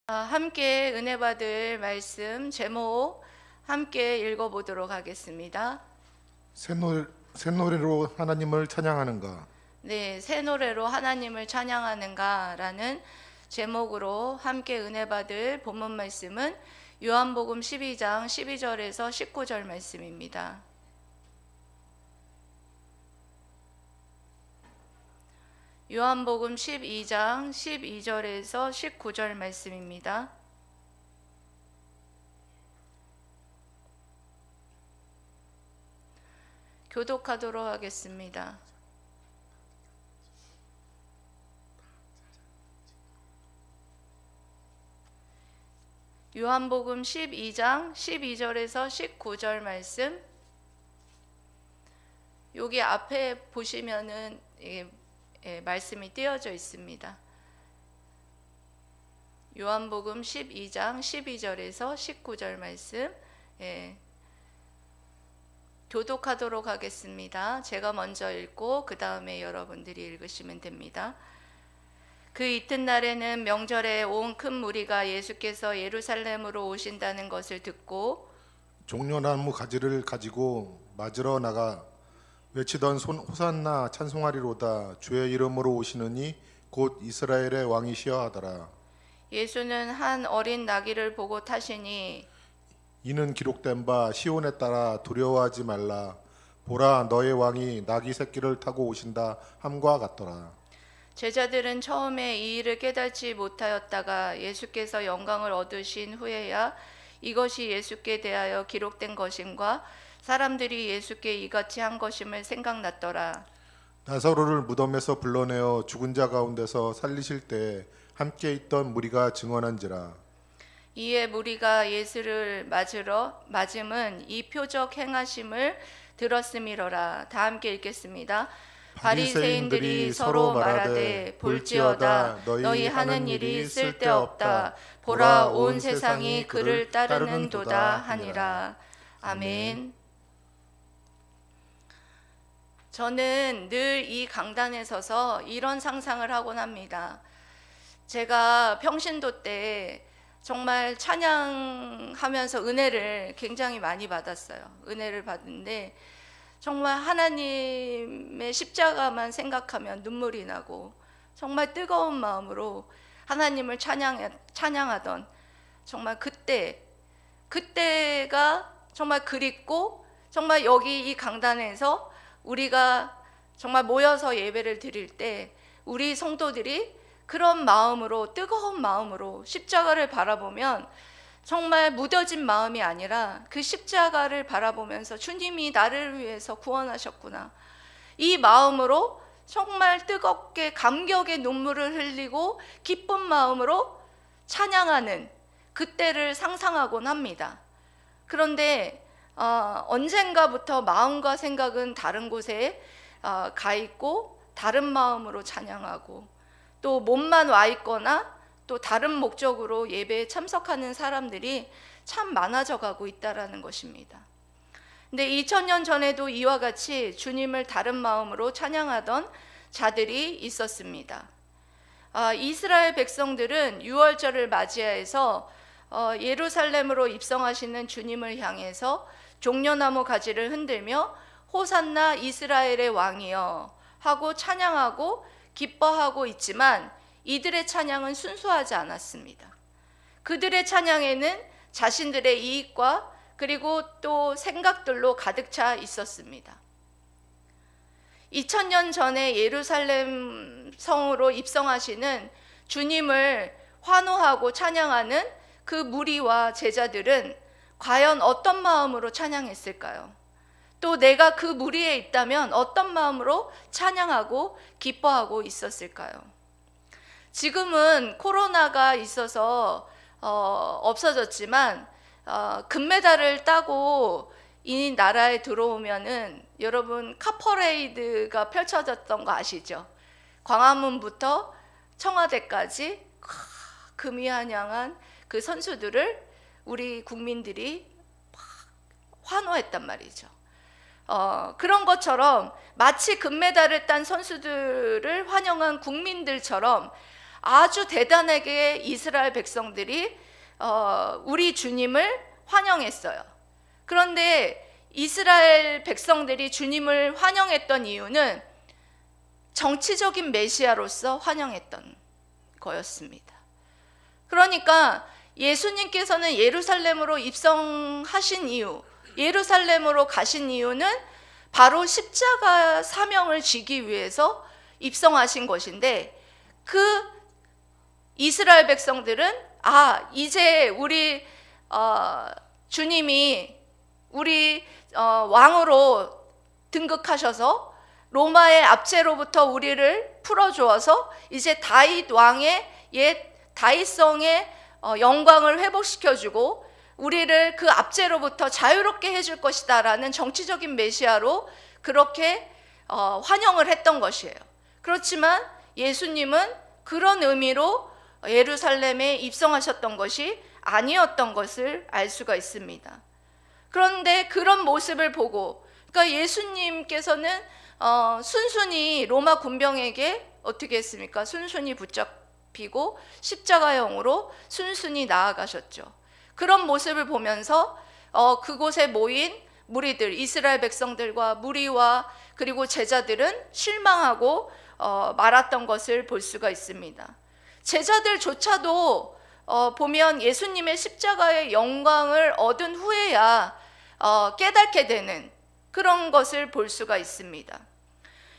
함께 은혜 받을 말씀 제목 함께 읽어보도록 하겠습니다. 새 노래로 하나님을 찬양하는가. 네, 새 노래로 하나님을 찬양하는가라는 제목으로 함께 은혜 받을 본문 말씀은 요한복음 12장 12절에서 19절 말씀입니다. 요한복음 12장 12절에서 19절 말씀입니다. 교독하도록 하겠습니다. 요한복음 12장 12절에서 19절 말씀. 여기 앞에 보시면은 말씀이 띄어져 있습니다. 요한복음 12장 12절에서 19절 말씀 교독하도록 하겠습니다. 제가 먼저 읽고 그 다음에 여러분들이 읽으시면 됩니다. 그 이튿날에는 명절에 온 큰 무리가 예수께서 예루살렘으로 오신다는 것을 듣고 종려나무 가지를 가지고 맞으러 나가 외치던 호산나 찬송하리로다 주의 이름으로 오시느니 곧 이스라엘의 왕이시여 하더라. 예수는 한 어린 나귀를 보고 타시니 이는 기록된 바 시온에 따라 두려워하지 말라 보라 너의 왕이 나귀 새끼를 타고 오신다 함과 같더라. 제자들은 처음에 이 일을 깨닫지 못하였다가 예수께서 영광을 얻으신 후에야 이것이 예수께 대하여 기록된 것임과 사람들이 예수께 이같이 한 것임을 생각났더라. 나사로를 무덤에서 불러내어 죽은 자 가운데서 살리실 때 함께 있던 무리가 증언한지라. 이에 무리가 예수를 맞음은 이 표적 행하심을 들었음이로라. 다 함께 읽겠습니다. 바리새인들이 서로 말하되 볼지어다 너희 하는 일이 쓸데없다. 보라 온 세상이 그를 따르는도다 하니라. 아멘. 저는 늘 이 강단에 서서 이런 상상을 하곤 합니다. 제가 평신도 때 정말 찬양하면서 은혜를 굉장히 많이 받았어요. 은혜를 받는데 정말 하나님의 십자가만 생각하면 눈물이 나고 정말 뜨거운 마음으로 하나님을 찬양하던 정말 그때가 정말 그립고 정말 여기 이 강단에서 우리가 정말 모여서 예배를 드릴 때 우리 성도들이 그런 마음으로 뜨거운 마음으로 십자가를 바라보면 정말 무뎌진 마음이 아니라 그 십자가를 바라보면서 주님이 나를 위해서 구원하셨구나 이 마음으로 정말 뜨겁게 감격의 눈물을 흘리고 기쁜 마음으로 찬양하는 그때를 상상하곤 합니다. 그런데 언젠가부터 마음과 생각은 다른 곳에 가 있고 다른 마음으로 찬양하고 또 몸만 와 있거나 또 다른 목적으로 예배에 참석하는 사람들이 참 많아져 가고 있다라는 것입니다. 근데 2000년 전에도 이와 같이 주님을 다른 마음으로 찬양하던 자들이 있었습니다. 이스라엘 백성들은 유월절을 맞이해서 예루살렘으로 입성하시는 주님을 향해서 종려나무 가지를 흔들며 호산나 이스라엘의 왕이여 하고 찬양하고 기뻐하고 있지만 이들의 찬양은 순수하지 않았습니다. 그들의 찬양에는 자신들의 이익과 그리고 또 생각들로 가득 차 있었습니다. 2000년 전에 예루살렘 성으로 입성하시는 주님을 환호하고 찬양하는 그 무리와 제자들은 과연 어떤 마음으로 찬양했을까요? 또 내가 그 무리에 있다면 어떤 마음으로 찬양하고 기뻐하고 있었을까요? 지금은 코로나가 있어서 없어졌지만 금메달을 따고 이 나라에 들어오면은 여러분 카퍼레이드가 펼쳐졌던 거 아시죠? 광화문부터 청와대까지 금이한양한 그 선수들을 우리 국민들이 환호했단 말이죠. 그런 것처럼 마치 금메달을 딴 선수들을 환영한 국민들처럼 아주 대단하게 이스라엘 백성들이 우리 주님을 환영했어요. 그런데 이스라엘 백성들이 주님을 환영했던 이유는 정치적인 메시아로서 환영했던 거였습니다. 그러니까 예수님께서는 예루살렘으로 입성하신 이유, 예루살렘으로 가신 이유는 바로 십자가 사명을 지기 위해서 입성하신 것인데, 그 이스라엘 백성들은 이제 우리 주님이 우리 왕으로 등극하셔서 로마의 압제로부터 우리를 풀어주어서 이제 다윗 왕의 옛 다윗성의 영광을 회복시켜주고 우리를 그 압제로부터 자유롭게 해줄 것이다 라는 정치적인 메시아로 그렇게 환영을 했던 것이에요. 그렇지만 예수님은 그런 의미로 예루살렘에 입성하셨던 것이 아니었던 것을 알 수가 있습니다. 그런데 그런 모습을 보고, 그러니까 예수님께서는 순순히 로마 군병에게 어떻게 했습니까? 순순히 붙잡히고 십자가형으로 순순히 나아가셨죠. 그런 모습을 보면서 그곳에 모인 무리들, 이스라엘 백성들과 무리와 그리고 제자들은 실망하고 말았던 것을 볼 수가 있습니다. 제자들조차도 보면 예수님의 십자가의 영광을 얻은 후에야 깨닫게 되는 그런 것을 볼 수가 있습니다.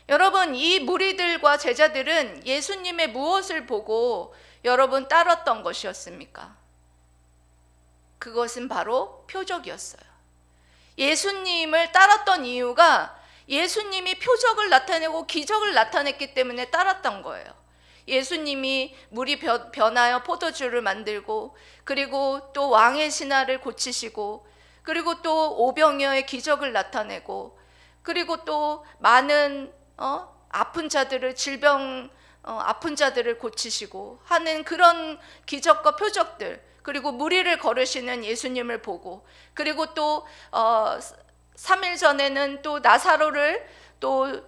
여러분, 이 무리들과 제자들은 예수님의 무엇을 보고 여러분 따랐던 것이었습니까? 그것은 바로 표적이었어요. 예수님을 따랐던 이유가 예수님이 표적을 나타내고 기적을 나타냈기 때문에 따랐던 거예요. 예수님이 물이 변하여 포도주를 만들고, 그리고 또 왕의 신하를 고치시고, 그리고 또 오병이어의 기적을 나타내고, 그리고 또 많은 아픈 자들을 아픈 자들을 고치시고 하는 그런 기적과 표적들, 그리고 무리를 걸으시는 예수님을 보고, 그리고 또 3일 전에는 또 나사로를 또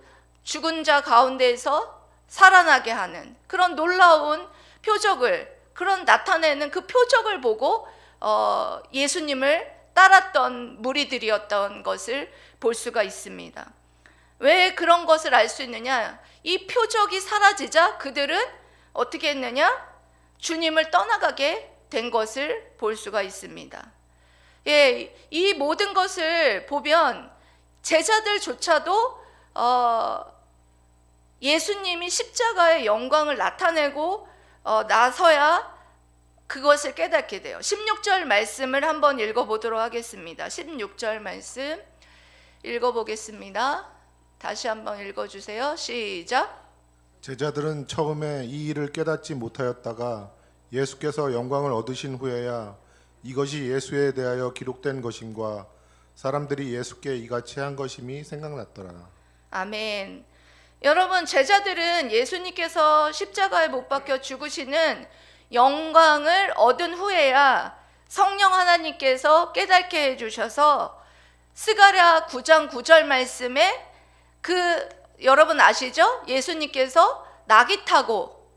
죽은 자 가운데에서 살아나게 하는 그런 놀라운 표적을, 그런 나타내는 그 표적을 보고 예수님을 따랐던 무리들이었던 것을 볼 수가 있습니다. 왜 그런 것을 알 수 있느냐? 이 표적이 사라지자 그들은 어떻게 했느냐? 주님을 떠나가게 된 것을 볼 수가 있습니다. 예, 이 모든 것을 보면 제자들조차도 예수님이 십자가의 영광을 나타내고 나서야 그것을 깨닫게 돼요. 16절 말씀을 한번 읽어보도록 하겠습니다. 16절 말씀 읽어보겠습니다. 다시 한번 읽어주세요. 시작. 제자들은 처음에 이 일을 깨닫지 못하였다가 예수께서 영광을 얻으신 후에야 이것이 예수에 대하여 기록된 것임과 사람들이 예수께 이같이 한 것임이 생각났더라. 아멘. 여러분, 제자들은 예수님께서 십자가에 못 박혀 죽으시는 영광을 얻은 후에야 성령 하나님께서 깨닫게 해주셔서 스가랴 9장 9절 말씀에 여러분 아시죠? 예수님께서 나귀 타고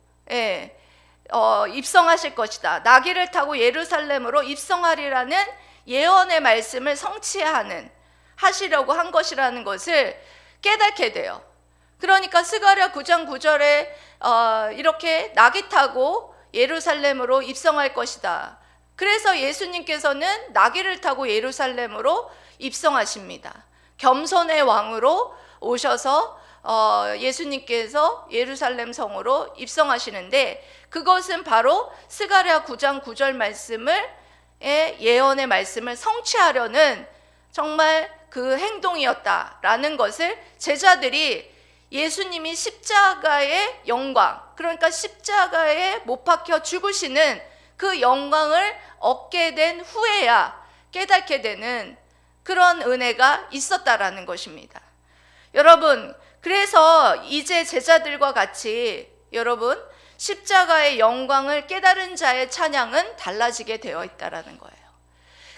입성하실 것이다. 나귀를 타고 예루살렘으로 입성하리라는 예언의 말씀을 하시려고 한 것이라는 것을 깨닫게 돼요. 그러니까 스가랴 9장 9절에 이렇게 나귀 타고 예루살렘으로 입성할 것이다. 그래서 예수님께서는 나귀를 타고 예루살렘으로 입성하십니다. 겸손의 왕으로 오셔서 예수님께서 예루살렘 성으로 입성하시는데, 그것은 바로 스가랴 9장 9절 말씀을 예언의 말씀을 성취하려는 정말 그 행동이었다라는 것을 제자들이 예수님이 십자가의 영광, 그러니까 십자가에 못 박혀 죽으시는 그 영광을 얻게 된 후에야 깨닫게 되는 그런 은혜가 있었다라는 것입니다. 여러분, 그래서 이제 제자들과 같이 여러분 십자가의 영광을 깨달은 자의 찬양은 달라지게 되어 있다라는 거예요.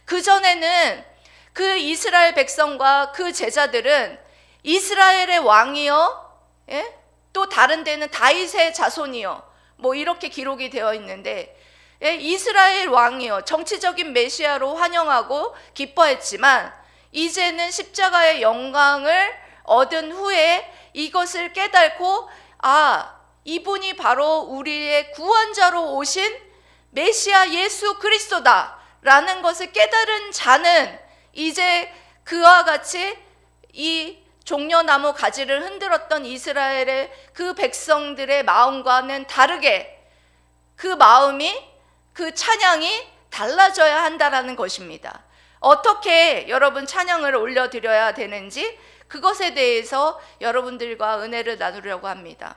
그전에는 그 이스라엘 백성과 그 제자들은 이스라엘의 왕이요, 또 다른 데는 다윗의 자손이요, 뭐 이렇게 기록이 되어 있는데, 이스라엘 왕이요 정치적인 메시아로 환영하고 기뻐했지만 이제는 십자가의 영광을 얻은 후에 이것을 깨닫고, 아, 이분이 바로 우리의 구원자로 오신 메시아 예수 그리스도다 라는 것을 깨달은 자는 이제 그와 같이 이 종려나무 가지를 흔들었던 이스라엘의 그 백성들의 마음과는 다르게 그 마음이, 그 찬양이 달라져야 한다라는 것입니다. 어떻게 여러분 찬양을 올려드려야 되는지 그것에 대해서 여러분들과 은혜를 나누려고 합니다.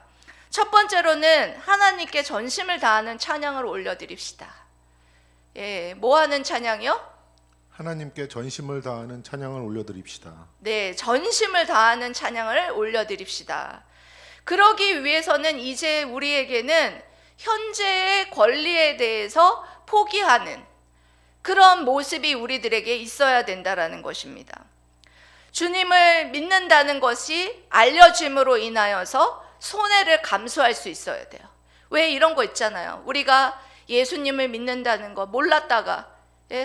첫 번째로는 하나님께 전심을 다하는 찬양을 올려드립시다. 뭐 하는 찬양이요? 하나님께 전심을 다하는 찬양을 올려드립시다. 네, 전심을 다하는 찬양을 올려드립시다. 그러기 위해서는 이제 우리에게는 현재의 권리에 대해서 포기하는 그런 모습이 우리들에게 있어야 된다라는 것입니다. 주님을 믿는다는 것이 알려짐으로 인하여서 손해를 감수할 수 있어야 돼요. 왜 이런 거 있잖아요. 우리가 예수님을 믿는다는 거 몰랐다가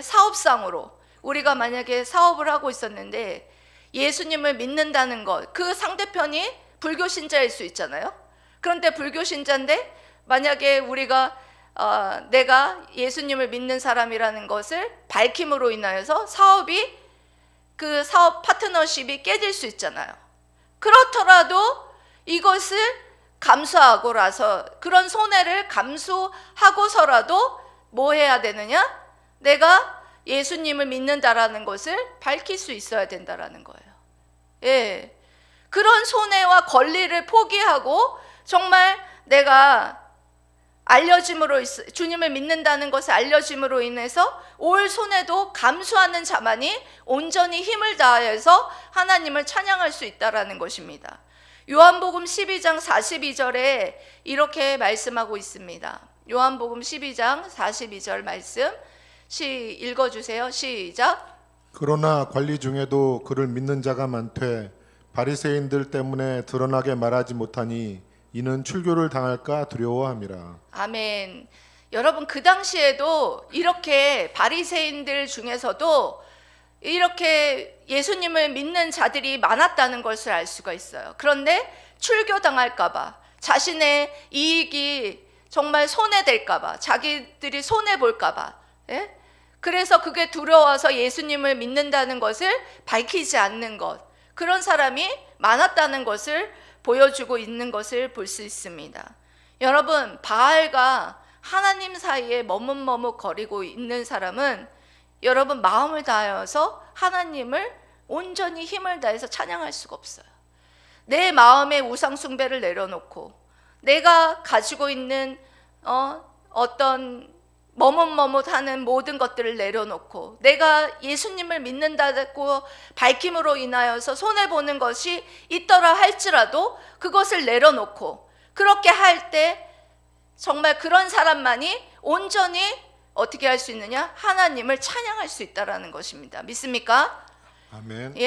사업상으로 우리가 만약에 사업을 하고 있었는데 예수님을 믿는다는 것, 그 상대편이 불교 신자일 수 있잖아요. 그런데 불교 신자인데 만약에 우리가 내가 예수님을 믿는 사람이라는 것을 밝힘으로 인하여서 사업이, 그 사업 파트너십이 깨질 수 있잖아요. 그렇더라도 이것을 감수하고라서, 그런 손해를 감수하고서라도 뭐 해야 되느냐? 내가 예수님을 믿는다라는 것을 밝힐 수 있어야 된다라는 거예요. 그런 손해와 권리를 포기하고 정말 내가 알려짐으로, 주님을 믿는다는 것을 알려짐으로 인해서 올 손해도 감수하는 자만이 온전히 힘을 다해서 하나님을 찬양할 수 있다라는 것입니다. 요한복음 12장 42절에 이렇게 말씀하고 있습니다. 요한복음 12장 42절 말씀 읽어주세요. 시작. 그러나 관리 중에도 그를 믿는 자가 많되 바리새인들 때문에 드러나게 말하지 못하니 이는 출교를 당할까 두려워함이라. 아멘. 여러분, 그 당시에도 이렇게 바리새인들 중에서도 이렇게 예수님을 믿는 자들이 많았다는 것을 알 수가 있어요. 그런데 출교당할까 봐, 자신의 이익이 정말 손해될까 봐, 자기들이 손해볼까 봐, 그래서 그게 두려워서 예수님을 믿는다는 것을 밝히지 않는 것, 그런 사람이 많았다는 것을 보여주고 있는 것을 볼 수 있습니다. 여러분, 바알과 하나님 사이에 머뭇머뭇거리고 있는 사람은 여러분 마음을 다하여서 하나님을 온전히 힘을 다해서 찬양할 수가 없어요. 내 마음의 우상 숭배를 내려놓고 내가 가지고 있는 어떤 머뭇머뭇하는 모든 것들을 내려놓고 내가 예수님을 믿는다고 밝힘으로 인하여서 손해보는 것이 있더라 할지라도 그것을 내려놓고 그렇게 할 때 정말 그런 사람만이 온전히 어떻게 할 수 있느냐? 하나님을 찬양할 수 있다라는 것입니다. 믿습니까? 아멘.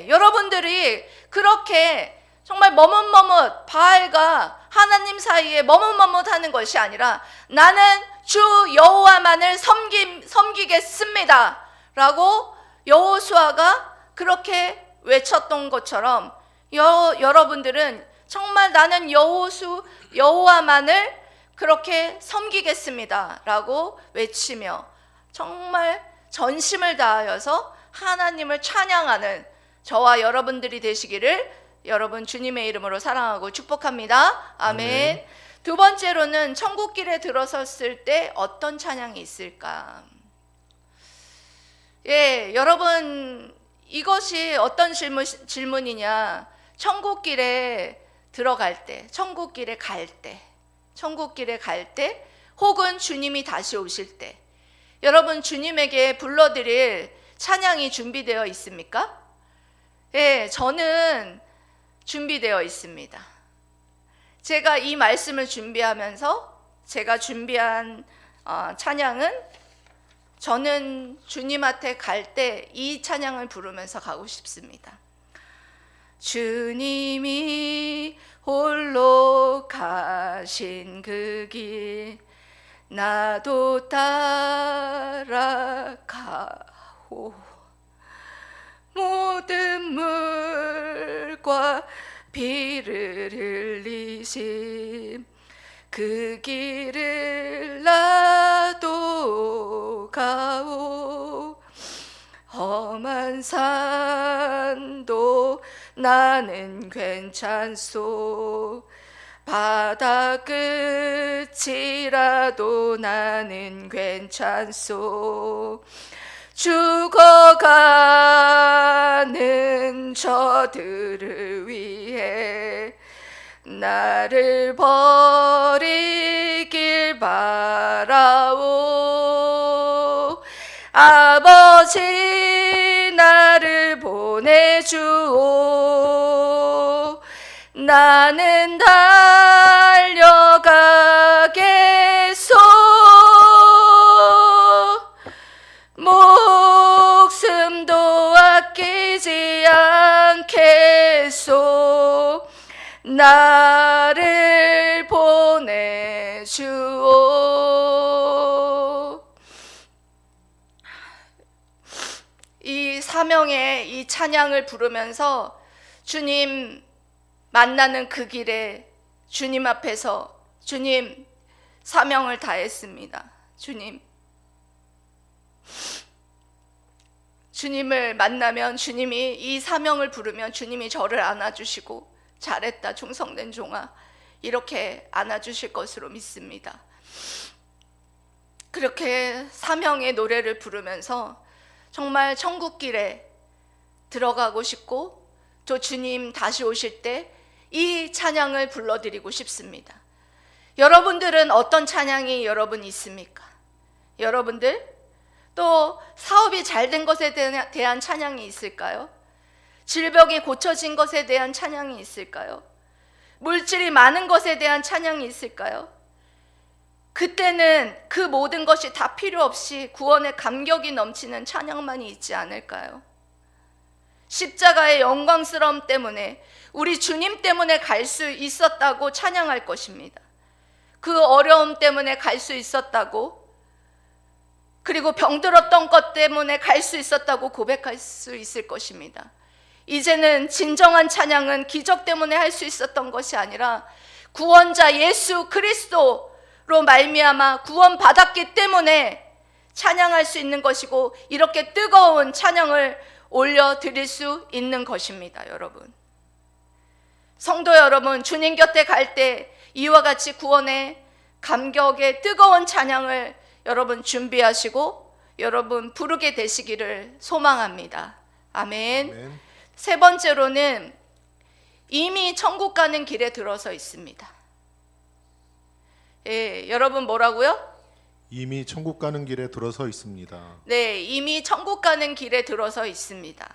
여러분들이 그렇게 정말 머뭇머뭇 바알과 하나님 사이에 머뭇머뭇하는 것이 아니라 나는 주 여호와만을 섬기겠습니다 라고 여호수아가 그렇게 외쳤던 것처럼 여러분들은 정말 나는 여호와만을 그렇게 섬기겠습니다 라고 외치며 정말 전심을 다하여서 하나님을 찬양하는 저와 여러분들이 되시기를 여러분 주님의 이름으로 사랑하고 축복합니다. 아멘. 두 번째로는 천국길에 들어섰을 때 어떤 찬양이 있을까? 여러분 이것이 어떤 질문이냐? 천국길에 들어갈 때, 천국길에 갈 때, 혹은 주님이 다시 오실 때, 여러분 주님에게 불러드릴 찬양이 준비되어 있습니까? 저는 준비되어 있습니다. 제가 이 말씀을 준비하면서 제가 준비한 찬양은 저는 주님한테 갈 때 이 찬양을 부르면서 가고 싶습니다. 주님이 홀로 가신 그 길 나도 따라가오. 모든 물과 피를 흘리신 그 길을 나도 가오. 험한 산도 나는 괜찮소. 바다 끝이라도 나는 괜찮소. 죽어가는 저들을 위해 나를 버리길 바라오. 아버지 나를 보내주오. 나는 달려가겠소. 목숨도 아끼지 않겠소. 나를 보내주오. 이 사명의 이 찬양을 부르면서 주님 만나는 그 길에 주님 앞에서 주님 사명을 다했습니다. 주님을 만나면 주님이 이 사명을 부르면 주님이 저를 안아주시고 잘했다 충성된 종아 이렇게 안아주실 것으로 믿습니다. 그렇게 사명의 노래를 부르면서 정말 천국길에 들어가고 싶고 또 주님 다시 오실 때 이 찬양을 불러드리고 싶습니다. 여러분들은 어떤 찬양이 여러분 있습니까? 여러분들 또 사업이 잘 된 것에 대한 찬양이 있을까요? 질병이 고쳐진 것에 대한 찬양이 있을까요? 물질이 많은 것에 대한 찬양이 있을까요? 그때는 그 모든 것이 다 필요 없이 구원의 감격이 넘치는 찬양만이 있지 않을까요? 십자가의 영광스러움 때문에 우리 주님 때문에 갈 수 있었다고 찬양할 것입니다. 그 어려움 때문에 갈 수 있었다고, 그리고 병들었던 것 때문에 갈 수 있었다고 고백할 수 있을 것입니다. 이제는 진정한 찬양은 기적 때문에 할 수 있었던 것이 아니라 구원자 예수 그리스도로 말미암아 구원받았기 때문에 찬양할 수 있는 것이고, 이렇게 뜨거운 찬양을 올려드릴 수 있는 것입니다. 여러분, 성도 여러분, 주님 곁에 갈 때 이와 같이 구원의 감격의 뜨거운 찬양을 여러분 준비하시고 여러분 부르게 되시기를 소망합니다. 아멘. 아멘. 세 번째로는 이미 천국 가는 길에 들어서 있습니다. 예, 여러분 뭐라고요? 이미 천국 가는 길에 들어서 있습니다. 네, 이미 천국 가는 길에 들어서 있습니다.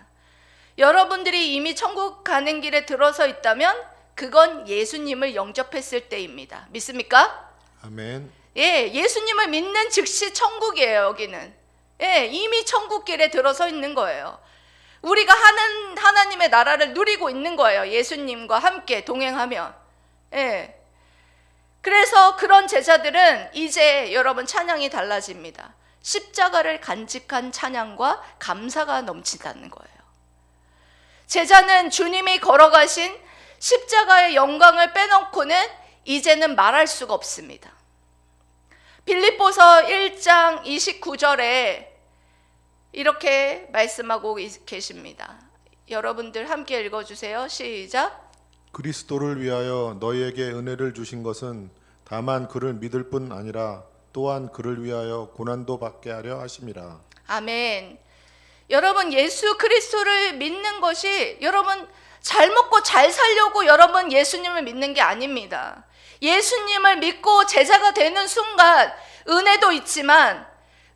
여러분들이 이미 천국 가는 길에 들어서 있다면 그건 예수님을 영접했을 때입니다. 믿습니까? 아멘. 예, 예수님을 믿는 즉시 천국이에요. 여기는 이미 천국 길에 들어서 있는 거예요. 우리가 하나님의 나라를 누리고 있는 거예요. 예수님과 함께 동행하면. 그래서 그런 제자들은 이제 여러분 찬양이 달라집니다. 십자가를 간직한 찬양과 감사가 넘친다는 거예요. 제자는 주님이 걸어가신 십자가의 영광을 빼놓고는 이제는 말할 수가 없습니다. 빌립보서 1장 29절에 이렇게 말씀하고 계십니다. 여러분들 함께 읽어주세요. 시작. 그리스도를 위하여 너희에게 은혜를 주신 것은 다만 그를 믿을 뿐 아니라 또한 그를 위하여 고난도 받게 하려 하심이라. 아멘. 여러분, 예수 그리스도를 믿는 것이 여러분 잘 먹고 잘 살려고 여러분 예수님을 믿는 게 아닙니다. 예수님을 믿고 제자가 되는 순간 은혜도 있지만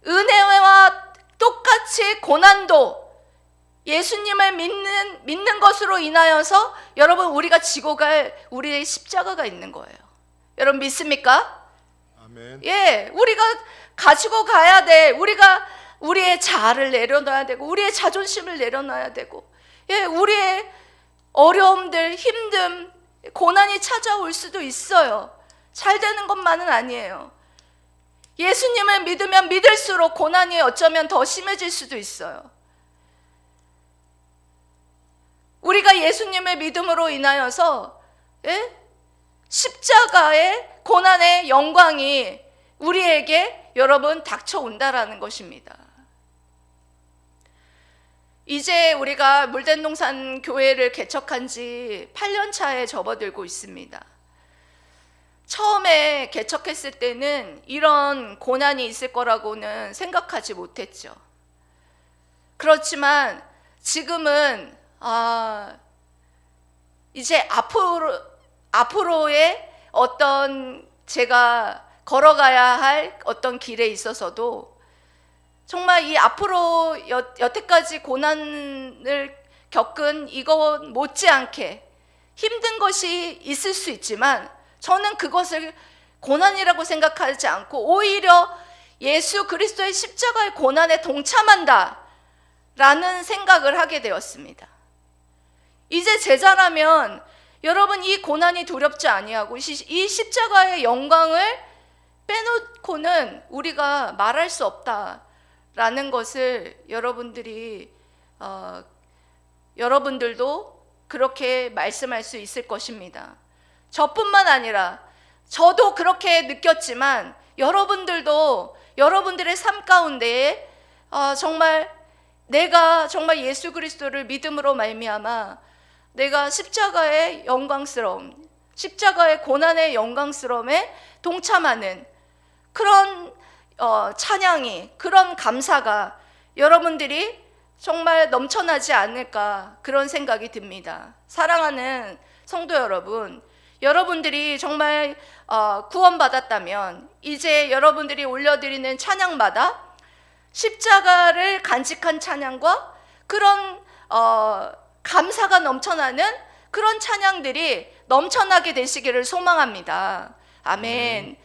은혜와 똑같이 고난도 예수님을 믿는 것으로 인하여서 여러분 우리가 지고 갈 우리의 십자가가 있는 거예요. 여러분 믿습니까? 아멘. 예, 우리가 가지고 가야 돼. 우리가 우리의 자아를 내려놔야 되고 우리의 자존심을 내려놔야 되고, 예, 우리의 어려움들, 힘듦, 고난이 찾아올 수도 있어요. 잘 되는 것만은 아니에요. 예수님을 믿으면 믿을수록 고난이 어쩌면 더 심해질 수도 있어요. 우리가 예수님의 믿음으로 인하여서 십자가의 고난의 영광이 우리에게 여러분 닥쳐온다라는 것입니다. 이제 우리가 물된동산 교회를 개척한 지 8년 차에 접어들고 있습니다. 처음에 개척했을 때는 이런 고난이 있을 거라고는 생각하지 못했죠. 그렇지만 지금은 이제 앞으로의 어떤 제가 걸어가야 할 어떤 길에 있어서도 정말 이 앞으로 여태까지 고난을 겪은 이거 못지않게 힘든 것이 있을 수 있지만 저는 그것을 고난이라고 생각하지 않고 오히려 예수 그리스도의 십자가의 고난에 동참한다 라는 생각을 하게 되었습니다. 이제 제자라면 여러분 이 고난이 두렵지 아니하고 이 십자가의 영광을 빼놓고는 우리가 말할 수 없다라는 것을 여러분들도 그렇게 말씀할 수 있을 것입니다. 저뿐만 아니라 저도 그렇게 느꼈지만 여러분들도 여러분들의 삶 가운데에 내가 정말 예수 그리스도를 믿음으로 말미암아 내가 십자가의 영광스러움, 십자가의 고난의 영광스러움에 동참하는 그런 찬양이, 그런 감사가 여러분들이 정말 넘쳐나지 않을까 그런 생각이 듭니다. 사랑하는 성도 여러분, 여러분들이 정말 구원받았다면 이제 여러분들이 올려드리는 찬양마다 십자가를 간직한 찬양과 그런 감사가 넘쳐나는 그런 찬양들이 넘쳐나게 되시기를 소망합니다. 아멘.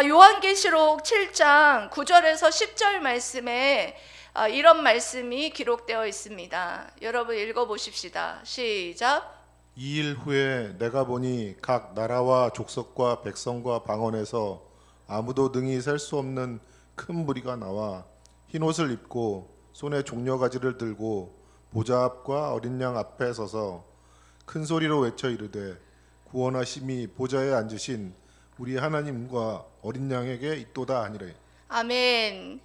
요한계시록 7장 9절에서 10절 말씀에 이런 말씀이 기록되어 있습니다. 여러분 읽어보십시다. 시작. 2일 후에 내가 보니 각 나라와 족속과 백성과 방언에서 아무도 능히 셀 수 없는 큰 무리가 나와 흰옷을 입고 손에 종려가지를 들고 보좌 앞과 어린 양 앞에 서서 큰 소리로 외쳐 이르되 구원하심이 보좌에 앉으신 우리 하나님과 어린 양에게 있도다 하니래. 아멘.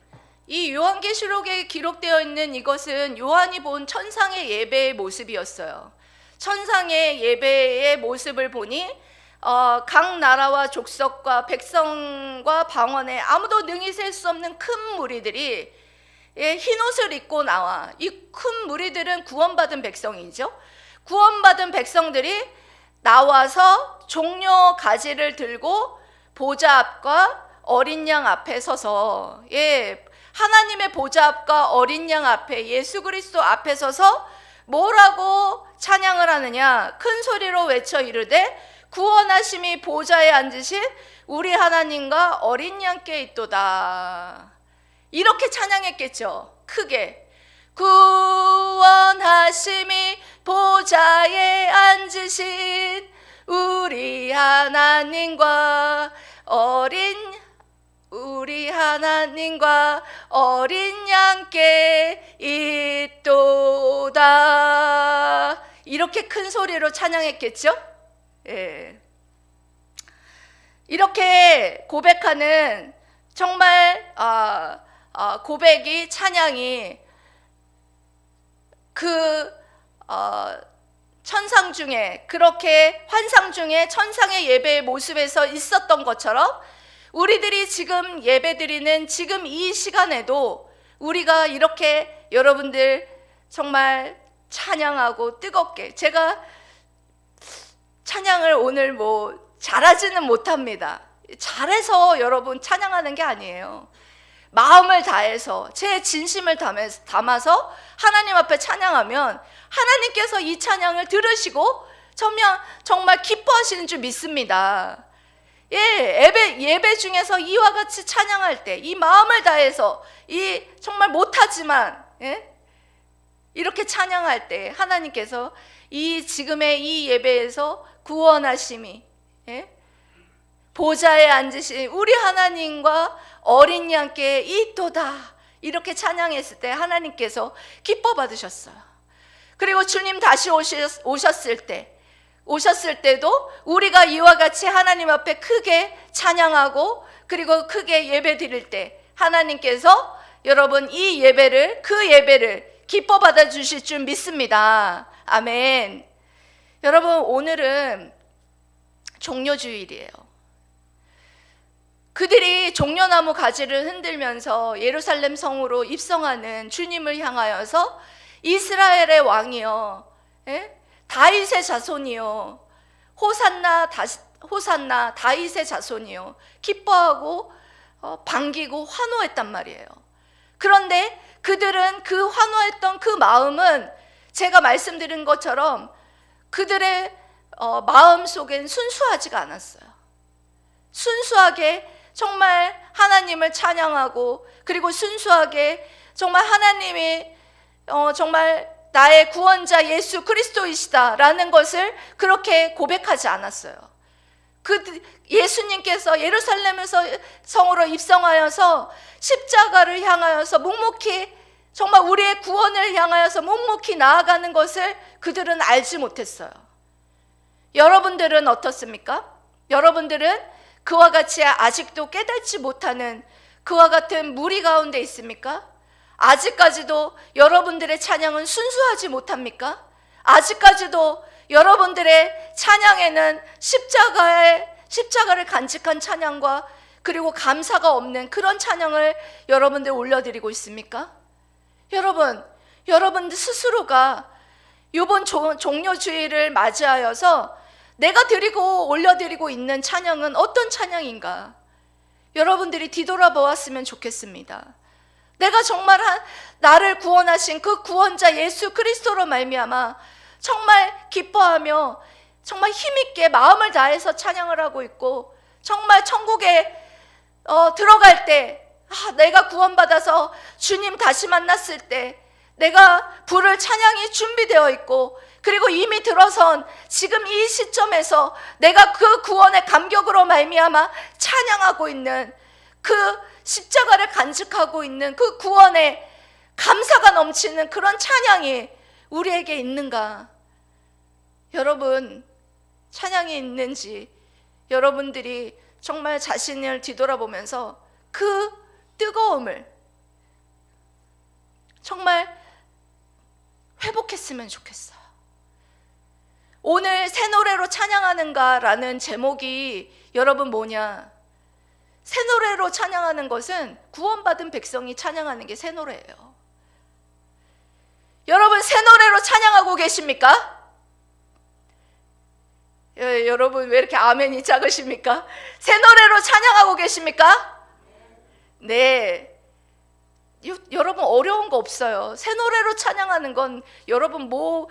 이 요한계시록에 기록되어 있는 이것은 요한이 본 천상의 예배의 모습이었어요. 천상의 예배의 모습을 보니 각 나라와 족속과 백성과 방언에 아무도 능히 셀 수 없는 큰 무리들이 흰옷을 입고 나와. 이 큰 무리들은 구원받은 백성이죠. 구원받은 백성들이 나와서 종려 가지를 들고 보좌 앞과 어린 양 앞에 서서 하나님의 보좌 앞과 어린 양 앞에 예수 그리스도 앞에 서서 뭐라고 찬양을 하느냐? 큰 소리로 외쳐 이르되 구원하심이 보좌에 앉으신 우리 하나님과 어린 양께 있도다. 이렇게 찬양했겠죠. 크게. 구원하심이 보좌에 앉으신 우리 하나님과 어린 양께 있도다. 이렇게 큰 소리로 찬양했겠죠? 예. 이렇게 고백하는 정말 고백이, 찬양이 천상 중에, 그렇게 환상 중에 천상의 예배의 모습에서 있었던 것처럼 우리들이 지금 예배드리는 지금 이 시간에도 우리가 이렇게 여러분들 정말 찬양하고 뜨겁게, 제가 찬양을 오늘 잘하지는 못합니다. 잘해서 여러분 찬양하는 게 아니에요. 마음을 다해서 제 진심을 담아서 하나님 앞에 찬양하면 하나님께서 이 찬양을 들으시고 정말 기뻐하시는 줄 믿습니다. 예배 중에서 이와 같이 찬양할 때 이 마음을 다해서 정말 못하지만 이렇게 찬양할 때 하나님께서 이 지금의 이 예배에서 구원하심이, 보좌에 앉으신 우리 하나님과 어린 양께 있도다, 이렇게 찬양했을 때 하나님께서 기뻐 받으셨어요. 그리고 주님 다시 오셨을 때도 우리가 이와 같이 하나님 앞에 크게 찬양하고 그리고 크게 예배 드릴 때 하나님께서 여러분 이 예배를, 그 예배를 기뻐 받아 주실 줄 믿습니다. 아멘. 여러분, 오늘은 종려주일이에요. 그들이 종려나무 가지를 흔들면서 예루살렘 성으로 입성하는 주님을 향하여서 이스라엘의 왕이여, 다윗의 자손이여, 호산나 다윗의 자손이여, 기뻐하고 반기고 환호했단 말이에요. 그런데 그들은 그 환호했던 그 마음은 제가 말씀드린 것처럼 그들의 마음 속엔 순수하지가 않았어요. 순수하게 정말 하나님을 찬양하고 그리고 순수하게 정말 하나님이 정말 나의 구원자 예수 그리스도이시다라는 것을 그렇게 고백하지 않았어요. 예수님께서 예루살렘에서 성으로 입성하여서 십자가를 향하여서 묵묵히, 정말 우리의 구원을 향하여서 묵묵히 나아가는 것을 그들은 알지 못했어요. 여러분들은 어떻습니까? 여러분들은 그와 같이 아직도 깨닫지 못하는 그와 같은 무리 가운데 있습니까? 아직까지도 여러분들의 찬양은 순수하지 못합니까? 아직까지도 여러분들의 찬양에는 십자가를 간직한 찬양과 그리고 감사가 없는 그런 찬양을 여러분들 올려드리고 있습니까? 여러분들 스스로가 이번 종려주일을 맞이하여서 내가 드리고 올려드리고 있는 찬양은 어떤 찬양인가? 여러분들이 뒤돌아보았으면 좋겠습니다. 내가 정말 나를 구원하신 그 구원자 예수 그리스도로 말미암아 정말 기뻐하며 정말 힘있게 마음을 다해서 찬양을 하고 있고, 정말 천국에 들어갈 때 내가 구원받아서 주님 다시 만났을 때 내가 부를 찬양이 준비되어 있고, 그리고 이미 들어선 지금 이 시점에서 내가 그 구원의 감격으로 말미암아 찬양하고 있는, 그 십자가를 간직하고 있는 그 구원의 감사가 넘치는 그런 찬양이 우리에게 있는가? 여러분, 찬양이 있는지 여러분들이 정말 자신을 뒤돌아보면서 그 뜨거움을 정말 회복했으면 좋겠어요. 오늘 새 노래로 찬양하는가라는 제목이 여러분 뭐냐? 새 노래로 찬양하는 것은 구원받은 백성이 찬양하는 게 새 노래예요. 여러분, 새 노래로 찬양하고 계십니까? 여러분 왜 이렇게 아멘이 작으십니까? 새 노래로 찬양하고 계십니까? 네. 여러분 어려운 거 없어요. 새 노래로 찬양하는 건 여러분 뭐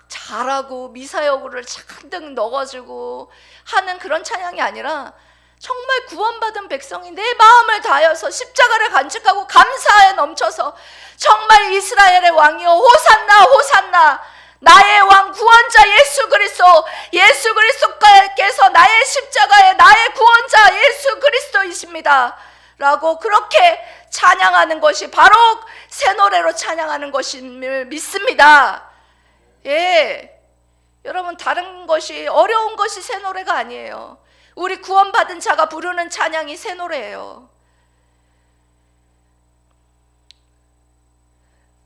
잘하고 미사여구를 잔뜩 넣어가지고 하는 그런 찬양이 아니라 정말 구원받은 백성이 내 마음을 다하여서 십자가를 간직하고 감사에 넘쳐서 정말 이스라엘의 왕이여 호산나 호산나, 나의 왕 구원자 예수 그리스도께서 나의 십자가에 나의 구원자 예수 그리스도이십니다 라고 그렇게 찬양하는 것이 바로 새 노래로 찬양하는 것임을 믿습니다. 예, 여러분 다른 것이, 어려운 것이 새 노래가 아니에요. 우리 구원받은 자가 부르는 찬양이 새 노래예요.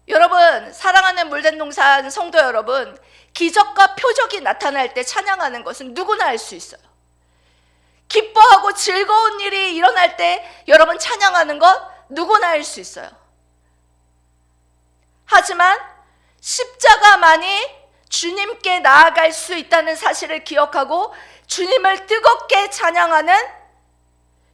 여러분, 사랑하는 물된동산 성도 여러분, 기적과 표적이 나타날 때 찬양하는 것은 누구나 알 수 있어요. 기뻐하고 즐거운 일이 일어날 때 여러분 찬양하는 것 누구나 알 수 있어요. 하지만 십자가만이 주님께 나아갈 수 있다는 사실을 기억하고 주님을 뜨겁게 찬양하는,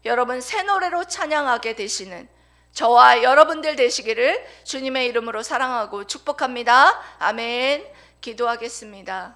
여러분 새 노래로 찬양하게 되시는 저와 여러분들 되시기를 주님의 이름으로 사랑하고 축복합니다. 아멘. 기도하겠습니다.